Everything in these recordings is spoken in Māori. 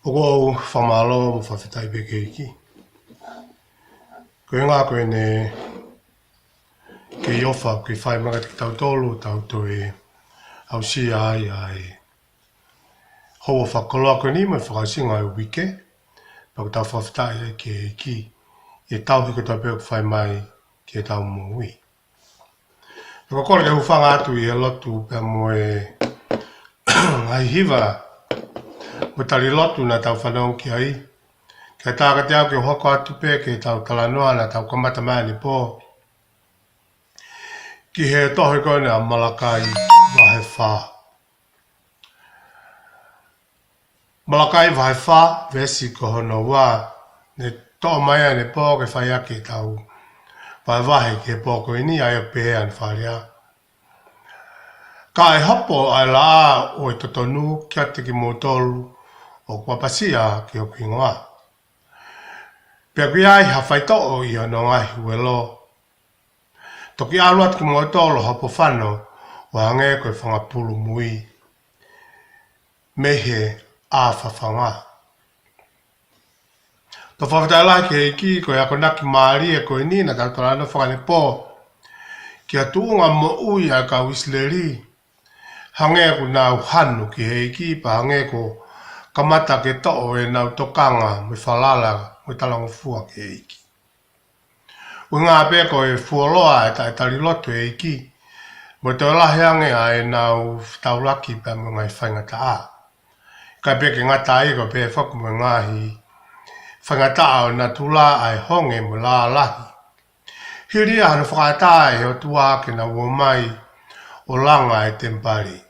Oko au whamalo mo whawhetai peke iki. Koe ngā koe ne ke iofa ke whai manga te tau tolu tau to e au si ai ai. Hoa whakoloa koe ni mai whakausinga e wike. Pau tau whawhetai e ke iki. E tau hiko tau peo whai mai ke tau mui. Pako kore ke hufanga atu i e lotu pia mo e ai hiva. Mo tali lotu na tau whanau ki ai. Ke tāka te au ke hoko atu pē ke tau talanoa na tau kamata mani pō. Ki he tohe kone a Malakai wahe whā. Malakai wahe whā, vesi ko hono wā. Ne tō mai ane pō ke whai ake tau. Wahe wahe ke pō koe ni ai o pē ane whārea. Ka e hapo ai la o e totonu kia te ki mō tolu o kuapasia ki o kingoa. Pea kui ai hawhai to'o i ano ngahi uelo. Toki aluat ki mo tolo hapo whano o hange koe whangapulu mui. Mehe a whawhanga. To whawhetai lai ke iki koe ako naki maari e koe ni na tautarana whakane pō. Ki a tuunga mo ui a ka wisleri. Hange ko nau hanu ki he iki pa hange ko kamata ke to'o e nau tokanga me whalala mo talango fua ke iki. Ui ngā pēko e fuoloa e tai tari lotu e iki. Mo te olahe ange a e nau taulaki pia mo ngai whaingata a. Kai pēke ngata i ko pē whaku mo ngāhi. Whaingata a o nā tula ai honge mo la lahi. Hiri a hana whakata e o tua ke na ua mai o langa e tempari.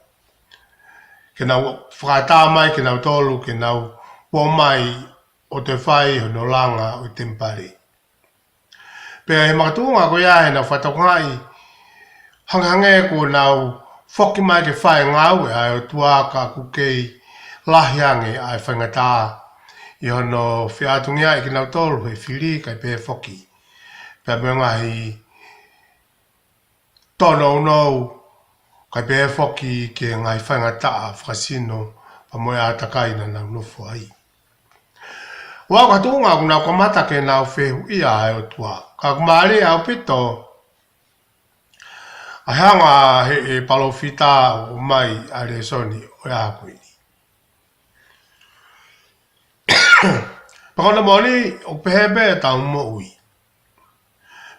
Ke na whakata mai ke na tolu ke na ua mai o te whai o no langa o tempari. Pea he makatunga ko ia he na whatokai. Hanghange ko nau whoki mai ke whai ngau e ai o tuaka kukei lahiange ai whaingata. I hono whiatungia i ki nau tolu he whiri kai pē whoki. Pea me ngahi tono unou kai pē whoki ke ngai whaingata whakasino pa moe atakai na nau nofo ai. Wa ka tunga kuna kamata ke nau whehu ia ai o tua. Ka kumare au pito. A hanga he e palofita o mai a re soni o ia koini. Pakona moni o pehebe tau mo ui.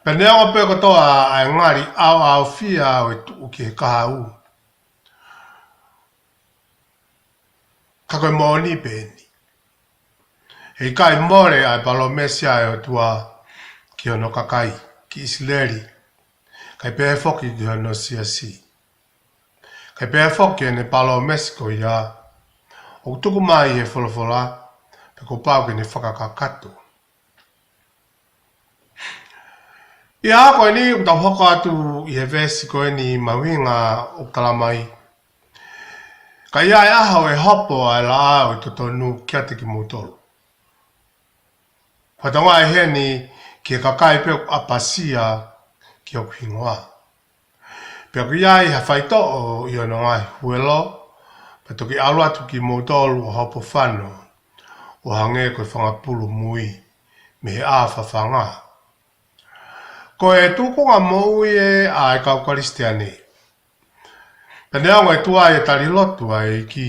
Penea o pe kotoa ai ngari au fia o tu ke kahau. Ka koe moni peni. Hei kai more ai palomesia e o tua ki ono kakai, ki isleri. Kai pēhe whoki ki ono siasi. Kai pēhe whoki e ne palomesiko ia. O tuku mai he wholofola, pe ko pau ki ne whakakakato. Ia koe ni uta hoko atu i he vesi koe ni mawinga o talamai. Ka ia e aho e hopo ai la au e totonu kia te ki mutolu. Whatonga e he ni ki kakai peo apasia ki o kuhingoa. Pea ku iai ha whaito o i ono ngai huelo, pa toki alu atu ki motolu o hopo whano, o hange koe whangapulu mui, me he a whawhanga. Ko e tūkonga moui e a e kau karistiane. Pene au e tua e tari lotu a e ki.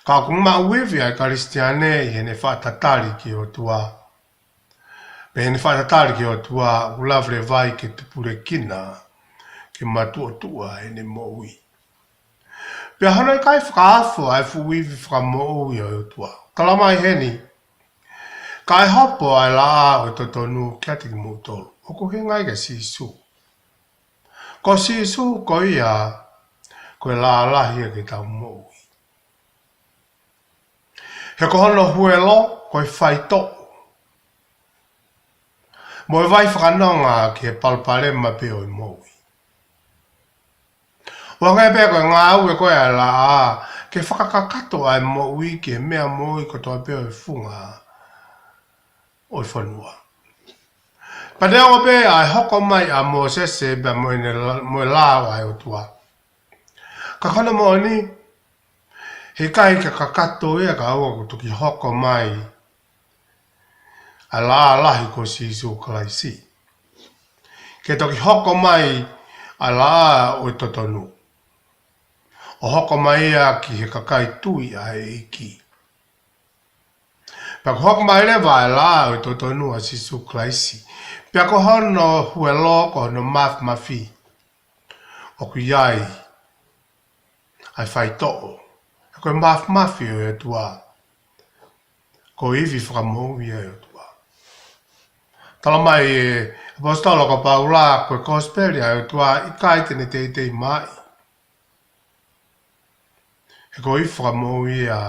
Ka kuma uivi ai karistiane i hene whaatatari ki o tua. Me hene whaatatari ki o tua ulavre vai ke tupure kina ke matua tua hene moui. Pea hana i kai whakaafo ai fuivi whakamoui o tua. Kalamai heni. Kai hopo ai la o totonu kia te ki mutolu. Oko he ngai ke sisu. Ko sisu ko ia koe la lahi ke tau moui. He kohono huelo koe whaito. Mo e vai whakanonga ki he palparema peo i moui. Wa ngai pēko e ngā au e koe a la a ke whakakakato ai moui ki he mea moui ko toa peo i funga o i whanua. Panea o pe ai hoko mai a mo sese ba mo e la ai o tua. Ka kona mo ni He kai ka kakato ea ka aua ko tuki hoko mai. A la alahi ko si isu kalaisi. Ke toki hoko mai a la o totonu. O hoko mai ea ki he kakai tui a he iki. Pea ko hoko mai lewa a la o totonu a si isu kalaisi. Pea ko hono hue loko no maf mafi. O ku iai ai whai to'o. Koe maf mafi o e tua. Ko iwi whakamou i e tua. Tala mai e apostolo ka paula koe kosperi e tua i kai tene te mai. E ko iwi whakamou i a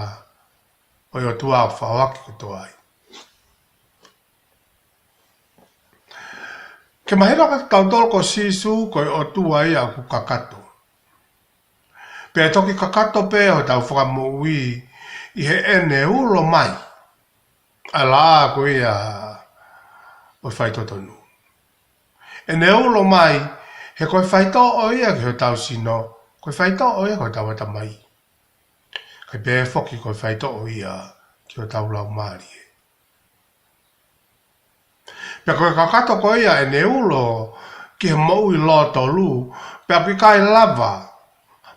o e tua whawaki ko toa ai. Ke mahera ka tautolo ko sisu koe o tua i a ku kakato. Pe toki kakato pe o tau whakamou i he ene ulo mai. Ala ko ia o whai totonu. E ne ulo mai, he koe whai to o ia ki ho tau sino, koe whai to o ia koe tau ata mai. Kai pē whoki koe whai to o ia ki ho tau lau maari e. Pea koe kakato ko ia e ne ulo ki he mou i lo tolu, pea pi kai lava,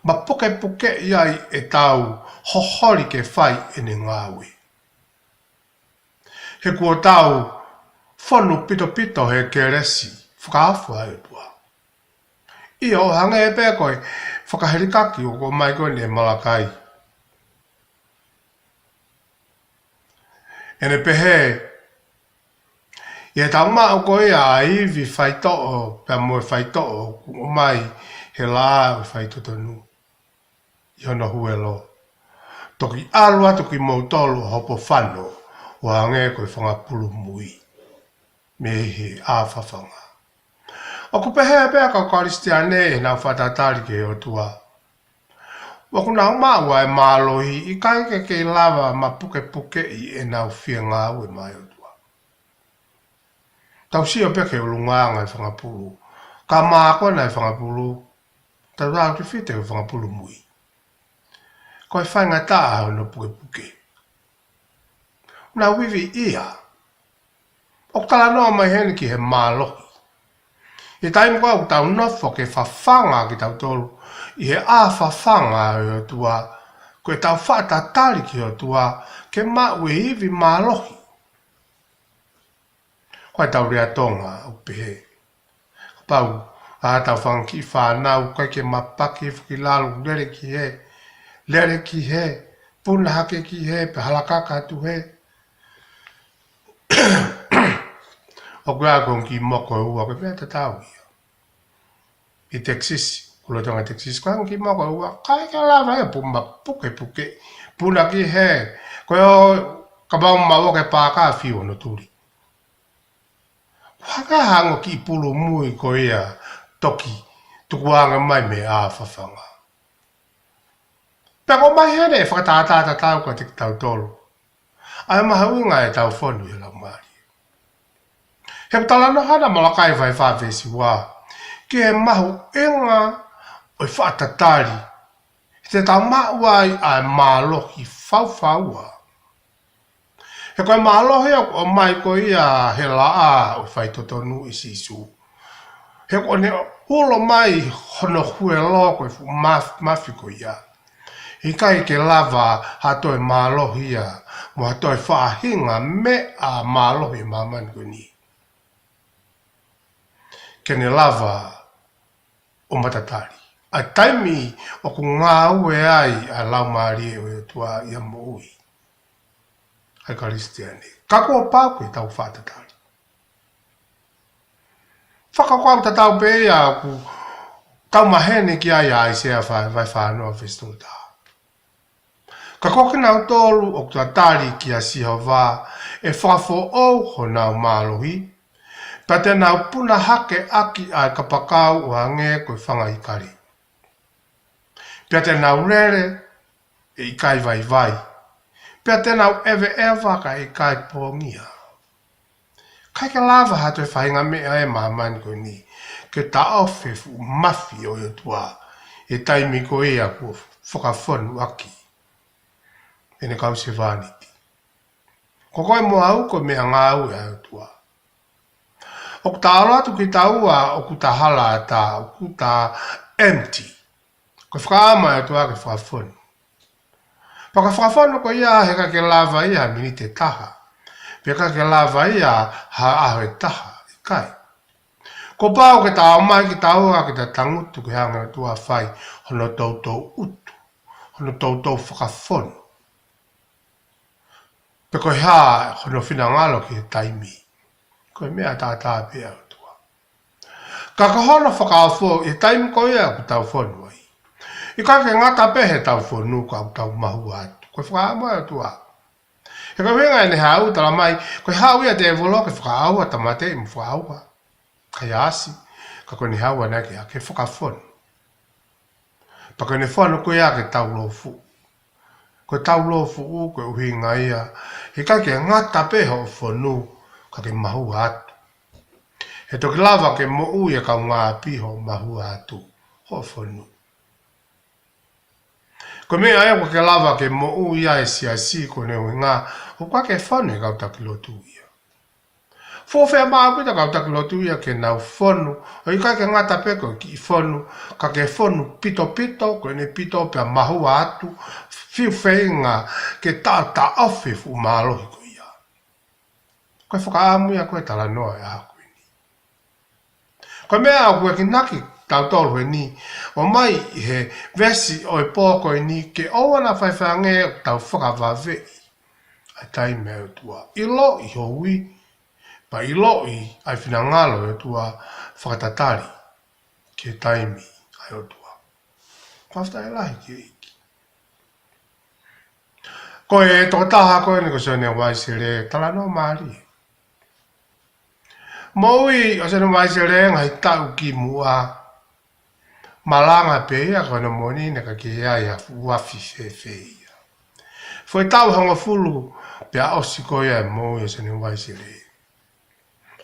ma puke iai e tau hohori ke whai e ne ngāwe. He kua tau whanu pito he keresi, whakaafu ai tua. I o hanga e pē koe, whakaherikaki o ko mai koe ne malakai. E ne pehe, i e tau maa o koe a iwi whaito'o, pia moe whaito'o, o mai he la o whaitotonu. I hono huelo. Toki alua toki mautolo hopo whano, o hange koe whangapulu mui. Me he āwhawhanga. O ku pehe pēa ka karistiane e nā whatatari ke o tua. O ku nā māua e mālohi i kai ke lava ma puke i e nā whia ngā ue mai o tua. Tau si o peke o lunganga e whangapulu. Ka mākoa na e whangapulu. Tau rāu te white o whangapulu mui. Koe whainga taa no puke. Nā wiwi ia. O tala noa mai hene ki he mālohi. I taim kua o tau nofo ke whawhanga ki tau tolu. I he a whawhanga o tua. Koe tau whaatatari ki o tua. Ke mau e hivi mālohi. Koe tau rea tonga o pehe. Pau, a tau whanki whanau. Koe ke mapaki whakilalu lere ki he. Lere ki he. Puna hake ki he. Pe halakaka tu he. O kua kong ki moko ua, koe pēta tau ia. I Texas, kula tonga Texas, koe kong ki moko ua, kai ka lawa ia pumba puke. Puna ki he, koe o kabau mawa ke pāka whio no turi. Waka hango ki pulu mui koe ia toki, tukuanga mai me a whawhanga. Peko mai hene, whakatātāta tau ka te tau tolu. Ai maha unga e tau whonu i lau maari. He talana hana malakai vai whawesi wā. Ki he mahu inga o i whaatatari. Te tau mauai ai mālohi whauwhaua. He koe mālohi o mai ko ia he laa o whaitotonu i sisu. He koe ne hulo mai hono hue loko i mafi ko ia. I kai ke lava hatoe mālohi ia. Mo hatoe whaahinga me a mālohi mamani ko ni. Kene lava o matatari. A taimi o ku ngā ue ai a lau maari e o tua i a moui. Ai karistiane. Kako o pāku e tau whātatari. Whakakwau ta tau pēia ku tau mahene ki ai ai sea vai whānoa whestonta. Ka kokina o tolu o kua tari ki a siha wā e whafo au ho nau mālohi. Pa te nau puna hake aki ai ka pakau o hange koe whanga i kari. Pea te nau rere e i kai vai. Pea te nau ewe ka i kai pōngia. Kai ka lava hatu e whainga mea e mamani koe ni. Ke ta ofe fu mafi o i tua. E taimi ko ea ko whakawhonu aki. ene kau se vaniti. Ko koe mo au ko mea ngau e au tua. O ku ta alo atu ki ta ua o ku ta hala ta o ku ta empty. Ko whakaama e tua ke whakafonu. Paka whakafonu ko ia he ka ke lava ia mini te taha. Peka ke lava ia ha aho e taha. Kai. Ko pao ke ta mai ki ta ua ke ta tangutu ke hanga tua whai hono tautou utu. Hono tautou whakafonu. Peko ha hono whina ngalo ki taimi. Ko mea tātā pia o tua. Ka hono whakaafo i taimi ko ia ku tau whonu ai. I ka ke ngata pehe tau whonu ka tau mahu atu. Ko whakaama o tua. He ka wenga ne hau tala mai. Ko hau ia te evolo ke whakaaua tamate i mu whakaaua. Ka iasi. Ka koe ni hau ana ki a ke whakafonu. Pa koe ne whonu ko ia ke tau lofu. Ko tau lofu u koe uhi nga ia. He ka ke ngata pehe o whonu. Ka ke mahu atu. He toki lava ke mo ui e kau ngā piho mahu atu. Ho whonu. Ko mea ea ko ke lava ke mo ui a e si ko ne ui ngā. O kwa ke whonu e kau taki lotu ia. Fōwhea maa pita kau taki lotu ia ke nau whonu. O i ka ke ngata peko ki whonu. Ka ke whonu pito pito. Ko ne pito pia mahu atu. Fiu whenga ke tata ofi fu maalohi ko. Koe whakaamu ia koe tala noa e haku ni. Koe mea au koe ki naki tau tolu e ni. O mai he vesi o e pōko e ni ke oana whaiwhange tau whakawawei. Ai tai mea o tua. I lo i hui. Pa i lo i ai whina ngalo e tua whakatatari. Ke taimi ai o tua. Kawhta e lahi ki eiki. Koe e toko taha koe ni ko se ne waisere tala no maari. Moi o se no mai se renga i tau ki mua. Malanga pe ia kono moni ne ka ki ia ia wafi fe ia. Foi tau hanga fulu pe a osi ko ia moi o se no mai se re.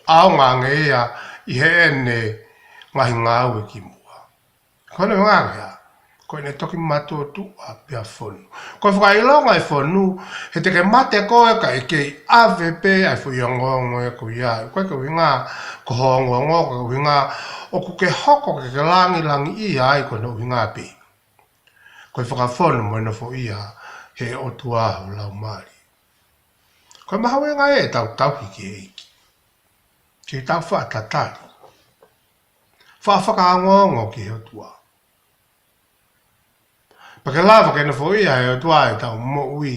Au nganga ia i he ene ngahi ngau e ki mua. Kono nganga ia. Koe ne toki mato tu a pia fonu. Koe whakailonga e fonu, he te ke mate koe ka e kei AVP ai fui ongongo e ko ia. Koe ke winga ko hongongo, ko winga o ku ke hoko ke langi langi ia ai koe no winga pe. Koe whakafonu mo ino fo ia he o tuahu lau mari. Koe maha wenga e tau tauhi ki eiki. Ki tau whaatatari. Whakaangongo ki he o tuahu. Pake lava ke na fo ia e o tua e tau mo ui.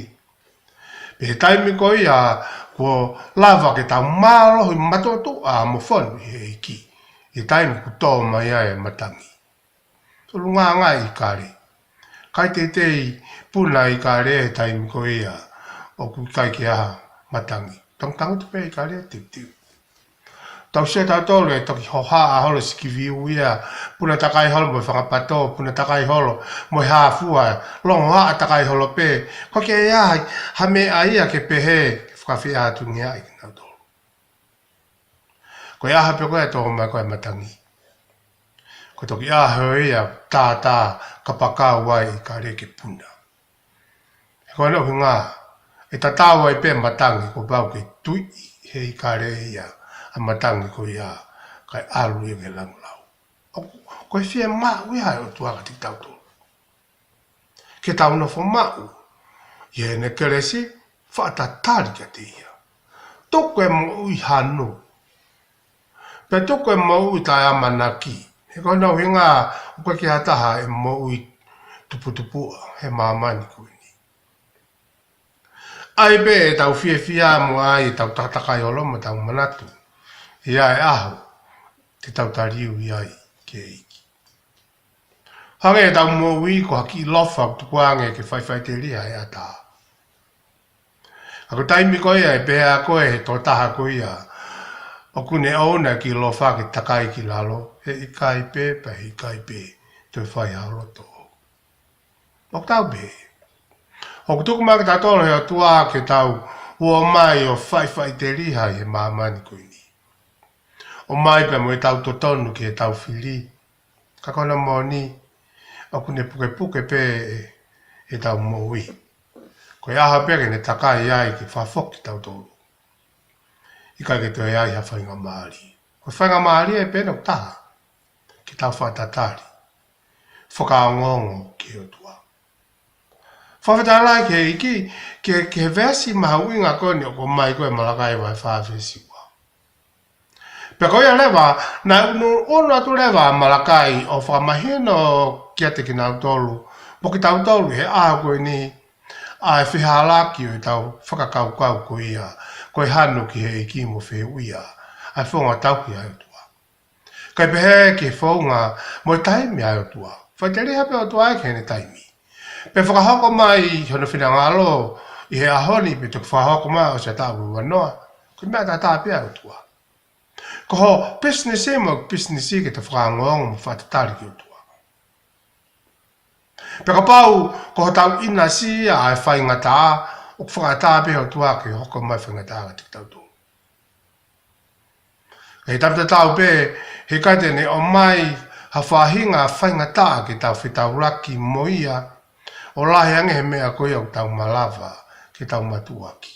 Pe he taimi ko ia ko lava ke tau malo i matotu a mo fonu i he iki. He taimi ku tō mai ai e matangi. Tolu ngā ngā i kare. Kai te tei puna i kare he taimi ko ia o ku kai ki aha matangi. Tangtangu te pe i kare tiu tiu. Tau se tau tolu e toki hoha a holo sikiviu ia. Puna takai holo mo whakapato, puna takai holo mo hāfua. Longo haa takai holo pe. Ko ke ia ha me a ia ke pehe whakawhi a tungi ai ki nau tolu. Ko ia hape koe tō mai koe matangi. Ko toki aho ia tā kapakau wai i ka reke puna. He koe nohi ngā. E tatawa i pe matangi ko pau ke tui he i ka re ia. A matangi ko ia kai alu i ke langlau. Ko e fia mau ia o tuaka ti tau tolu. Ke tau no fo mau. Ie ne keresi whaatatari ka te ia. Toko e mo ui hanu. Pe toko e mo ui tai amanaki. He koe nau hinga o koe ki hataha e mo ui tuputupua he mamani koe ni. Ai be e tau fia mo ai e tau tatakai olo mo tau manatu. Ia e aho, te tau tariu i ai ke eiki. Hange e tau mo ui ko haki lofa o tukuange ke whaiwhai te ria e ata. Ako taimi ko ia e pēa koe he tō taha ko ia. O kune auna ki lofa ke takai ki lalo, he i kai pē pa he i kai pē, te whai hauroto. O tau pē. O kutuku maki tatolo he o tua ke tau ua mai o whaiwhai te ria e mamani ko ini. O mai pe mo e tau totonu ki e tau whiri. Ka kona mo ni, o kune puke puke pe e tau mo ui. Ko ia hapere ne takai ai ki whafoki tau tōru. Ika ke toi ai ha whainga maari. Ko whainga maari e pēnau taha ki tau whatatari. Whakaongongo ki o tua. Whawhatalai ke iki ke vesi mahauinga koni o ko mai koe malakai vai whawesi wa. Pe koia lewa, na ono atu lewa malakai o whamahino kia te ki nau tolu. Mo ki tau tolu he aha koe ni ai whihalaki o tau whakakaukau ko ia. Koe hanu ki he iki mo whi uia. Ai whonga tauki ai o tua. Kai pehe ke whonga mo taimi ai o tua. Whaiteri hape o tua ai ke ne taimi. Pe whakahoko mai hono whina ngalo i he ahoni pe tuku whakahoko mai o se tāu wanoa. Koe mea tā tāpia o tua. Ko ho business e mo business e ke te whakangongo mo whatatari ki o tua. Pe ka pau ko ho tau ina si a e whaingata o whakatape o tua ke hoko mai whaingata a te tau tō. Kei tamta tau pe he kaite ne o mai ha whahinga whaingata ke tau whitau raki moia o lahi ange he mea koe au tau malava ke tau matuaki.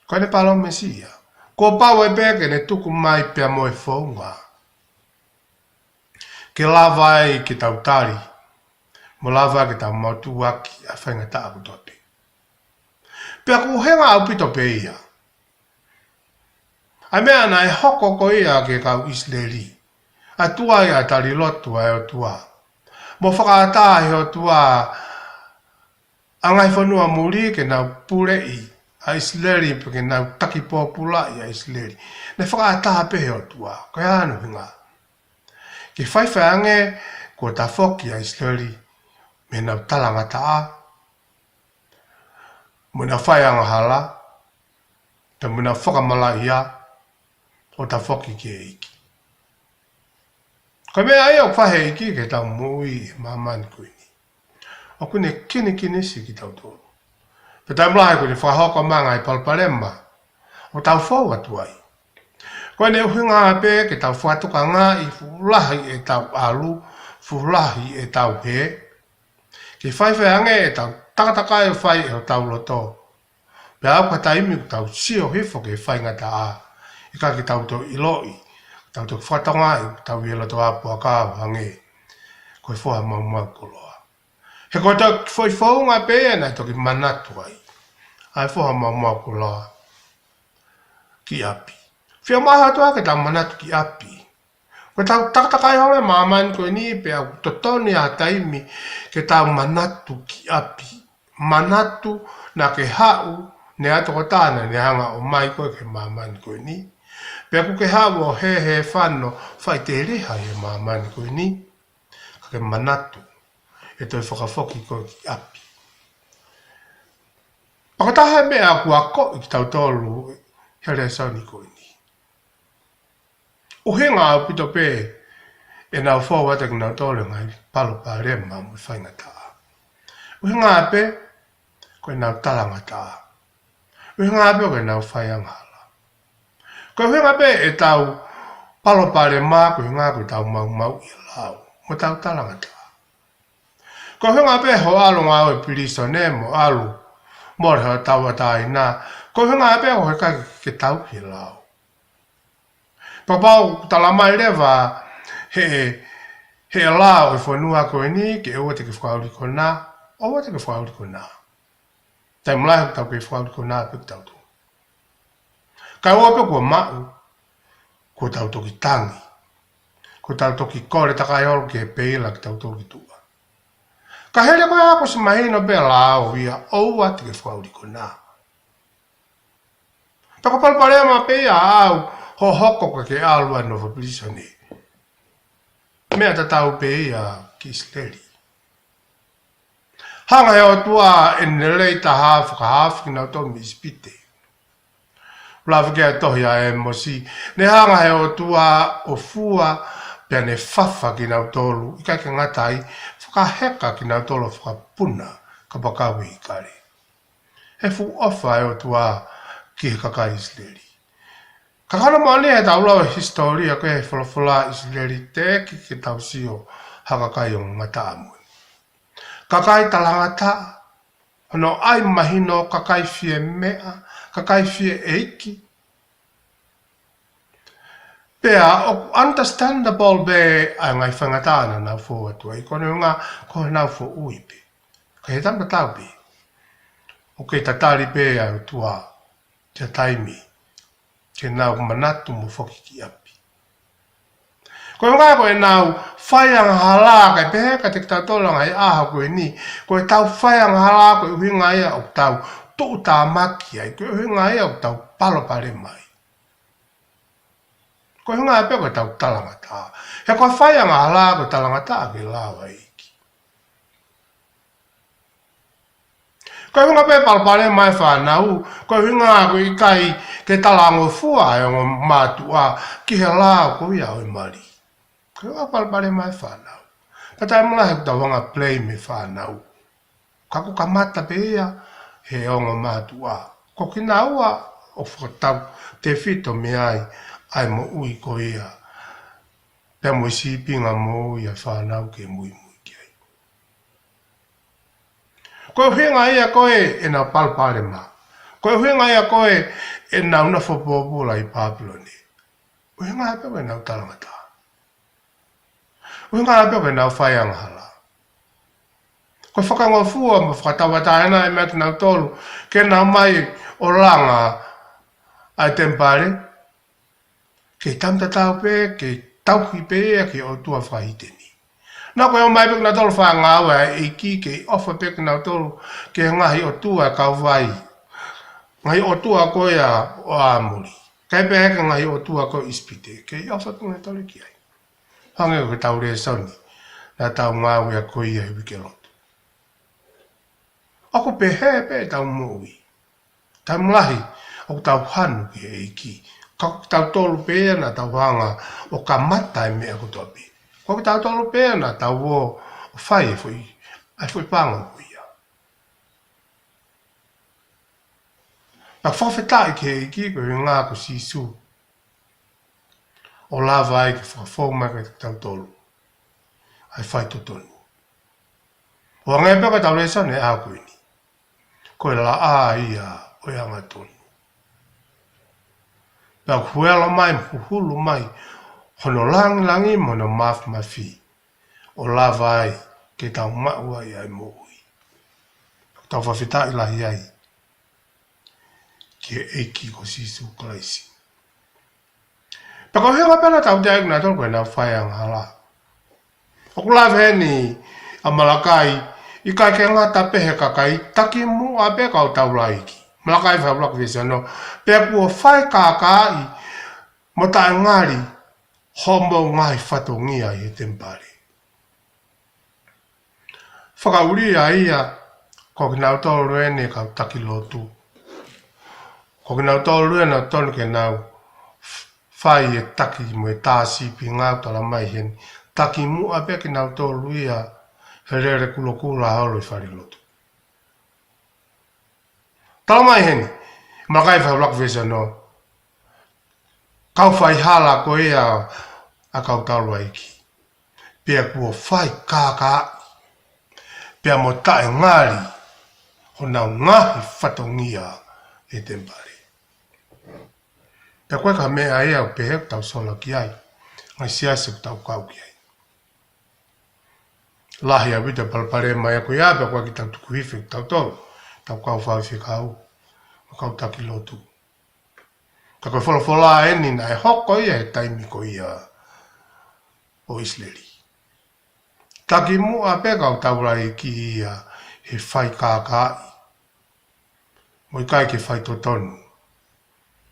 Koe ne palo mesia. Ko pau e peke ne tuku mai pia moe whaunga. Ke lava ai ke tau tari. Mo lava ke tau matuaki a whaingata aku tote. Pea ku henga au pito pe ia. Ai mea na e hoko ko ia ke kau Isleri. A tua ia tari lotu ai o tua. Mo whakaata he o tua angai whanua muri ke nau purei a Isleri pe ke nau taki pōpula i a Isleri. Ne whakaata pe he o tua. Koe anu hinga. Ke whaiwhange ko ta whoki a Isleri me nau talangata a. Muna whaianga hala. Te muna whakamala ia. O ta whoki ke iki. Koe mea ai o whahe iki ke tau mui mamani koini. O kune kini si ki tau tōru. Pe tau mlahe kune whahoko manga i palparemma. O tau whau atu ai. Koe ne uhinga ape ke tau whatuka ngā i fuhulahi e tau alu, fuhulahi e tau he. Ke whaiwhange e tau takatakai o whai e o tau loto. Pe au ka taimi ku tau sio hifo ke whaingata a. I ka ki tau tō iloi. Tau tō whatonga i tau i lato apua kāu hange. Koe whoha mau koloa. He koe tau whoi whaunga pēa nei toki manatu ai. Ai whoha mau koloa. Ki api. Whia maha toa ke tau manatu ki api. Koe tau takatakai hore mamani koe ni pēa totoni a taimi ke tau manatu ki api. Manatu na ke hau ne ato ko tāna ne hanga o mai koe ke mamani koe ni. Pea ku ke hawa o he whano whai te reha e mamani koe ni. Ka ke manatu. E toi whakawhoki koe ki api. Pakataha mea kua ko i ki tau tolu here sauni koe ni. O he ngā pito pē e nau whauata ki nau tolu ngai palo pa rema mui whaingata. O he ngā pē koe nau talangata. O he ngā pē koe nau whaianga. Ko hinga pe e tau palo pare mā ko hinga ko tau mau i lau. Mo tau talangata. Ko hinga pe ho alu ngā o piriso ne mo alu. Mo reha tau atai nā. Ko hinga pe ho heka ke tau i lau. Papau talamai lewa he lau e whanua ko ni ke ewa te ke whauri ko nā. Owa te ke whauri ko nā. Tai mlahe tau ke whauri ko nā pe tau tu. Kai ope kua mau, kua tau toki tangi. Kua tau toki kore takai olu ke peila ki tau toki tua. Ka hele koe ako si mahino pe lao ia oua te ke whauri ko nā. Paka palparema pe ia au ho hoko ka ke alua no whaprisone. Mea ta tau pe ia ki Isleri. Hanga he o tua enelei ta hafu ki nau tonu ispite. Lawa kia tohi a e mosi. Ne hanga he o tua o fua pia ne whawha ki nau tolu. I kai ka ngatai whakaheka ki nau tolu whakapuna ka pakawi i kare. He fu ofa e o tua ki he kakai Isleri. Ka kano mani he tau lau historia koe he whalawhala Isleri te ki tau sio hakakai o ngata amui. Kakai talangata Ono ai mahino kakaifie mea, kakaifie eiki. Pea, o understandable be a ngai whangatana na fō atua. I kone ngā koe nau fō ui pe. Ka he tamba tau pe. O kei tatari pe au tua te taimi. Ke nau manatu mo whoki ki api. Koe ngā koe nau whaianga hala kai pehe ka te tatolanga i aha koe ni. Koe tau whaianga hala koe uhinga ia o tau tō tā maki ai. Koe uhinga ia o tau palopare mai. Koe hunga e peko tau talangata. He koe whaianga hala koe talangata ke lawa iki. Koe hunga pe palpare mai whanau. Koe hunga koe ikai ke talango fua e o mātua ki he lao koe ia oi mari. Koe hunga palpare mai whanau. Patai mula he kutau wanga play me whanau. Kako kamata pe ia he ongo mātua. Ko kina ua o whakatau te whito me ai. Ai mo ui ko ia. Pea mo isi pinga mo ia whanau ke mui ki ai. Koe huinga ia koe e nau palpare ma. Koe huinga ia koe e nau na whapopula i Papiloni. Huinga ia peo e nau talangata. Huinga ia peo e nau whaianga hala. Koe whakangofua ma whakatawataena e mea ki nau tolu. Ke nau mai o langa ai tempare. Ke tamta tau pe, ke tauki pe, ke o tua whahiteni. Nā koe o mai pek nā tolu whangawa e ki ke ofa pek nā tolu ke ngahi o tua kau vai. Ngahi o tua koe a o amuri. Kai pe heka ngahi o tua koe ispite, ke ofa pek nā tolu ki ai. Hange o ke tau rea sauni, nā tau ngāwe a koe ia hiwi ke lotu. Ako pe he pe tau mui. Tau mlahi, o tau hanu ki e ki. Kako tau tolu pēa na tau hanga o ka mata e mea kutoa pē. Kako tau tolu pēa na tau o whai e fui, ai fui pānga o ia. Nā whawhetai ke e ki koe ngā ko sisu. O lava ai ke whawhau ke tau tolu. Ai whai totonu. O ngai pēka tau resa ne a koe ni. Koe la a ia o anga tonu. Pea kuela mai, hulu mai, hono langi mono maf mafi. O lava ai, ke tau maua i ai moui. Tau whawhita i lahi ai. Ke eiki ko sisu klaisi. Pea ko henga pena tau te aiku nā tolu koe nā whaianga hala. O kulawe heni a Malakai, i kai ke ngata pehe kakai, taki mu a peka o tau laiki. Malakai whaulak vese no, pea kua whai kākai, mo tae ngari, hombo ngai whatongia i he tempare. Whakauri a ia, ko ki nau tōru ruene kau taki lotu. Ko ki nau tōru ruene o tonu ke nau, whai e taki mo e tāsi pi ngau tala mai heni, taki mu a pea ki nau tōru ia, he rere kulo kula haolo i whari lotu. Tala mai heni, Malakai whaulak vese no, kau whai hala ko ea a kau tauru aiki. Pea kua whai kāka, pea mo tae ngāri, ho nau ngahi whatongia e tempare. Pea koe ka mea ea o pehe tau sola ki ai, ngai siase tau kau ki ai. Lahi a wita palpare mai a koe a, pea koe ki tau tuku hifi tau tolu. Tau kau whau whikau, o kau taki lotu. Ka koe wholofola eni na e hoko ia he taimi ko ia o Isleri. Taki mua peka o taurai ki ia he whai kākai. Mo i kai ke whai totonu.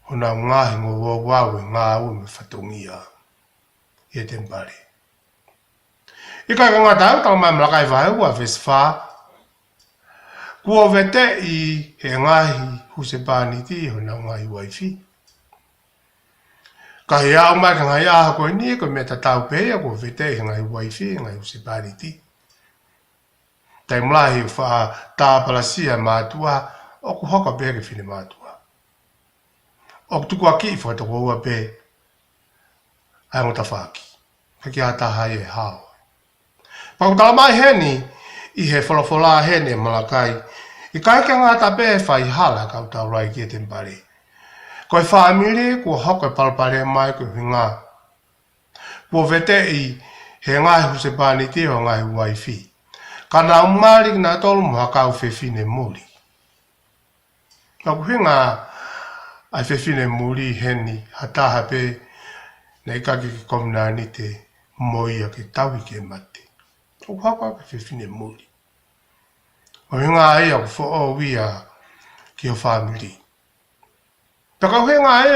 Hona ngahi ngō wau e ngā ua me whatongia i e tempare. I kai ka ngā tau tau mai Malakai whaeua vesi whaa. Kua vete i he ngahi husepani ti hona ngahi waifi. Ka he au mai ka ngai aha koe ni, koe mea tatau pēia kua vete i he ngahi waifi, ngahi husepani ti. Tai mlahi wha tāpalasia mātua, o ku hoka pēke whine mātua. O ku tuku aki i whakatoko ua pē, ai ngota whaki. Haki a tahai e hao. Pakutala mai heni, i he wholofola hene Malakai, I kai kia ngā tape e whai hala kau tau rai ki e tempare. Koe whaamiri kua hoko e palpare mai koe hinga. Kua vete i he ngai huse pāni te o ngai waifi. Ka nā umari ki nā tolu mua kau whewhine muri. Ka kuhinga ai whewhine muri heni hataha pe nei kaki ki komina ni te moia ki tawi ke mate. O haka ke whewhine muri. O hinga ai au who wia ki o whamiri. Taka hinga ai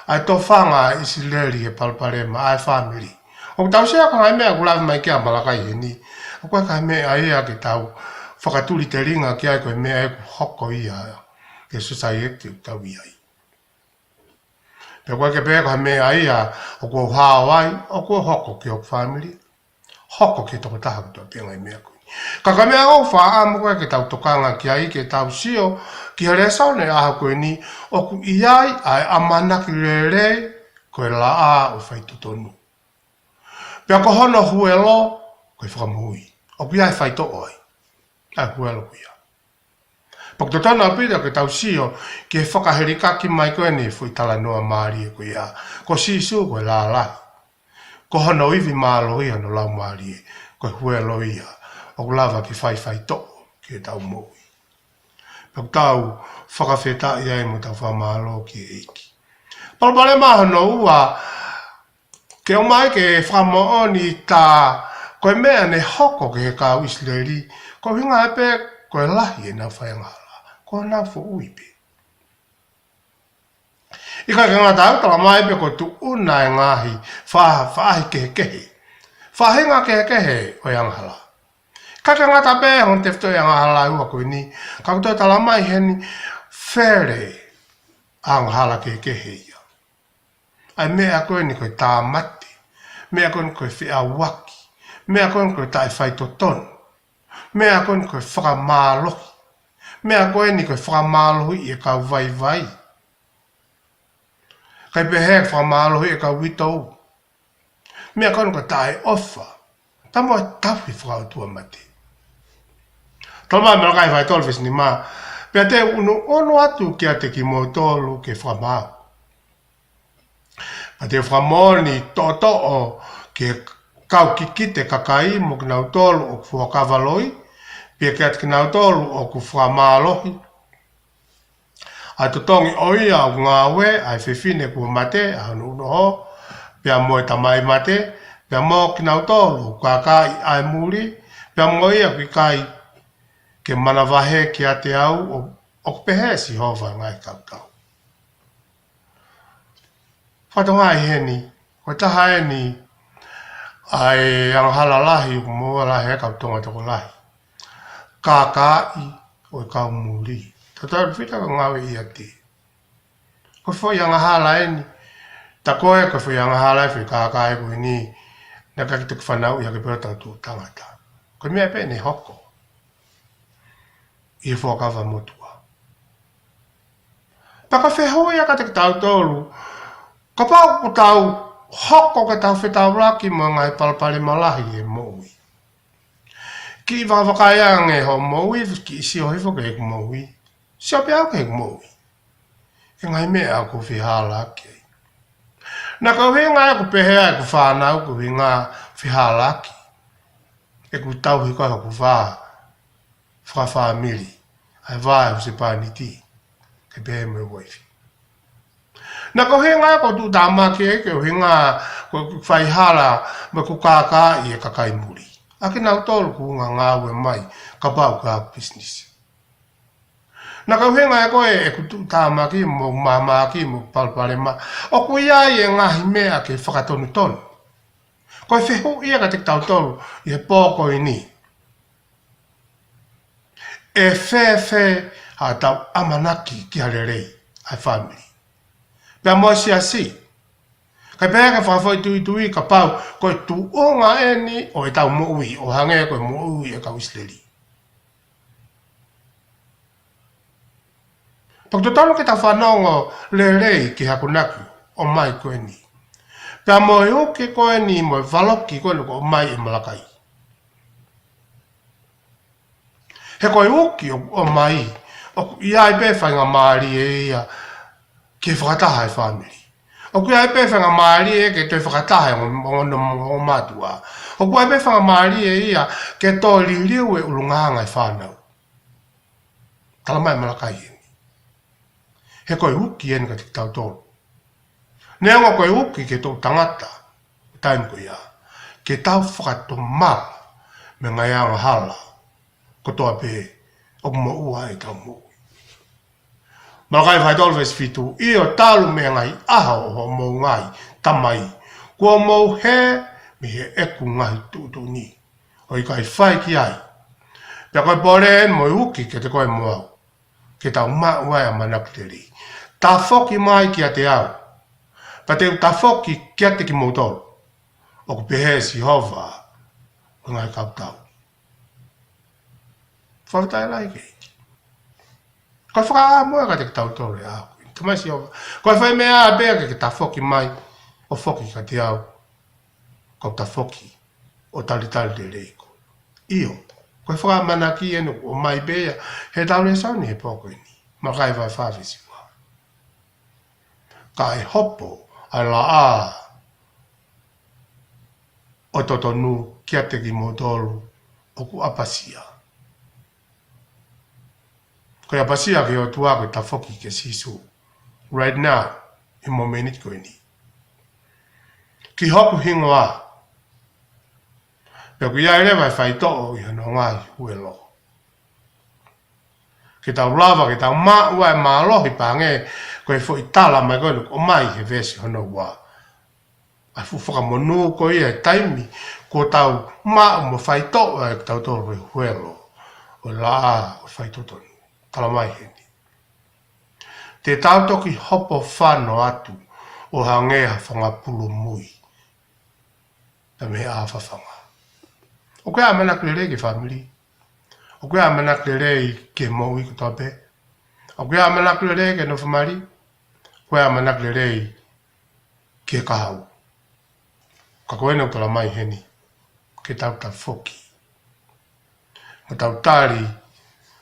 ai to whanga isileri e palparema ai whamiri. O tau sea ka ngai mea kulawe mai kia malakai he ni. O kwa kai mea ai a ki tau whakaturi te ringa ki ai koe mea e hoko ia ke society o tau iai. Pe kwa ke pēka kai mea ai a o kua hawai o kua hoko ki o whamiri. Hoko ki toko taha ki tua pengai mea koe. Ka ka mea au wha amu koe ke tau tokanga ki ai ke tau sio ki harea saune aha koe ni o ku iai ai amanaki rere koe la a o whaitutonu. Pea ko hono huelo koe whakamuhui. O ku iai whaito oi. Ai huelo kuia. Pak to tana pita ke tau sio ke whakaherikaki mai koe ni fui tala noa maari e koe ia. Ko sisu koe la lahi. Ko hono iwi maalo ia no lau maari e koe huelo ia. O lava ki whai to ki e tau moui. Pak tau whakawheta i ai mo tau whamalo ki e eiki. Palpare maha no ua ke o mai ke whamaoni ta koe mea ne hoko ke he kau isleri ko hinga e pe koe lahi e nau whaiangala. Ko nau fo uipe. Ika ke ngā tau tala mai pe ko tu una e ngahi whahi kehe kehe. Whahinga kehe kehe o anghala. Kaka ngata pe hon tefto yang hala ua ko ni ka to tala mai heni fere ang hala ke heia ai me a ko ni ko ta mate me a ko ni ko fi awaki me a ko ni ko ta fai to ton me a ko ni ko fra malo me a ko ni ko fra malo i ka vai vai kai pe he fra malo i ka wito me a ko ni ko ta offer tamo ta fi fra tu mate. Tolma me kai vai tolvis ni ma. Pe te ono atu ki ate ki mo tolu ke whamau. Pa te whamau ni toto o ke kau kikite kakai mo ki nau tolu o kua kavaloi. Pe ke ate ki nau tolu o ku whamalohi. A tutongi oia o ngā we ai whiwhine kua mate a hanu uno ho. Pe a moe tamai mate. Pe a mo ki nau tolu kua kai ai muri. Pe a moia ki kai ke manawahe ki a te au o pehe si hova ngai kau kau. Whatonga i heni, o taha e ni ai ang halalahi o mua lahi e kau tonga toko lahi. Kākai o e kau muri. Tata whita ka ngawe i a te. Ko fwoi anga hala e ni, ta koe ko fwoi anga hala e fwoi kākai ko ni, na kakita ki whanau i a ke pera tau tangata. Ko mea pe ni hoko. I whakawa motua. Paka whehoi a ka te tau tolu, ka pau ko tau hoko ka tau whetau raki mo ngai palpare malahi e moui. Ki wawakaiang e ho moui, ki isi o hifo ke ek moui, si o piau ke ek moui. E ngai mea ko whihala ke. Na kau he ngai ko pehea e ko whanau ko he ngā whihala ki. E ku tau hiko ha ko whamiri. Ai vai o se pāniti, ke pehe me waifi. Na ko he ngā ko tu tāmaki e ke o he ngā ko whaihala me ku kākā i e kakai muri. Ake nau tolu ku ngā ue mai ka pau ka business. Na ko he ngā ko e ku tu tāmaki mo mamaki mo palparema. O ku ia i e ngahi mea ke whakatonu tonu. Ko e whehu ia ka te tau tolu i he pōko i ni. E whewhe a tau amanaki ki harerei ai family. Pea mo si a si. Kai pēa ka whawhoi tui ka pau koe tu o ngā eni o e tau moui o hange koe moui e kau isleri. Pak to tano ke ta whanongo lerei ki hakunaku o mai koe ni. Pea mo e uke koe ni mo e waloki koe nuko o mai e malakai. He koe uki o mai, o ia i pe whainga maari e ia, ke whakataha e whamiri. O kui ai pe whanga maari e ke toi whakataha o matua. O kui ai pe whanga maari e ia, ke tō liu e ulunganga e whanau. Tala mai malakai e. He koe uki e ka te tau tōru. Nea koe uki ke tō tangata, taim ko ia, ke tau whakato mara, me ngai anga hala, ko toa pe, o mo ua e tau mo. Malakai whai tolu wes fitu, i o talu me ngai aha o mo ngai, tamai, kua mo he, me he eku ngai tutu ni, o i kai whai ki ai. Pea koe pore en mo uki ke te koe mo au, ke tau maa ua e manakiteri. Ta whoki mai ki a te au, pa te ta whoki ki a te ki mo tolu, o ku pehe si hova, o ngai kautau. Whawtai lai ke. Koe whaka moe ka te tau tore au. Tamai si hova. Koe whai mea a bea ke ta whoki mai, o whoki ka te au. Ko ta whoki, o tali te reiko. Io, koe whaka manaki enu, o mai bea, he tau le sauni he poko ini. Ma kai vai whawisi wā. Ka e hopo, a la a, o totonu, kia te ki motoru, o ku apasia. Koe apasia ke o tua koe ta whoki ke sisu. Right now, i mo menit koe ni. Ki hoku hingo a. Pea ku ia ere vai whai to'o i hano ngai huelo. Ke tau lava, ke tau maa ua e maa lohi pange, koe fo i tala mai koe o mai he vesi hano ua. Ai fu whaka monu koe ia e taimi, ko tau maa mo whai to'o e tau toro e huelo. O la o whai totonu. Tala mai heni. Te tau toki hopo whano atu o hangea whangapulu mui. Ta me a whawhanga. O koe a manakere ke whamiri. O koe a manakere ke moui ko tope. O koe a manakere ke no whamari. Koe a manakere ke kahau. Ka koe no tala mai heni. Ke tau ta whoki. Mo tau tari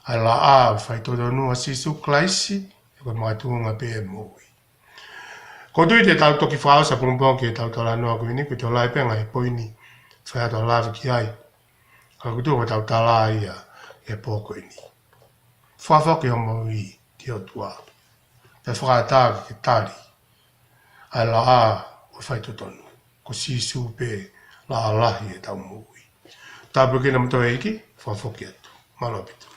ai la a whai toto nua sisu klaisi, e koe mga tuunga pe e moui. Ko tui te tau toki whaosa pungpong ki e tau tala noa koe ni, koe te olai penga e poini, whai ato lawe ki ai. Ka kutu ko tau tala ia e pō koe ni. Whawhoki o moui ki o tua. Pe whakatāki ke tari, ai la a o whai toto nua, ko sisu pe la alahi e tau moui. Tāpukina mto eiki, whawhoki atu. Malo pitu.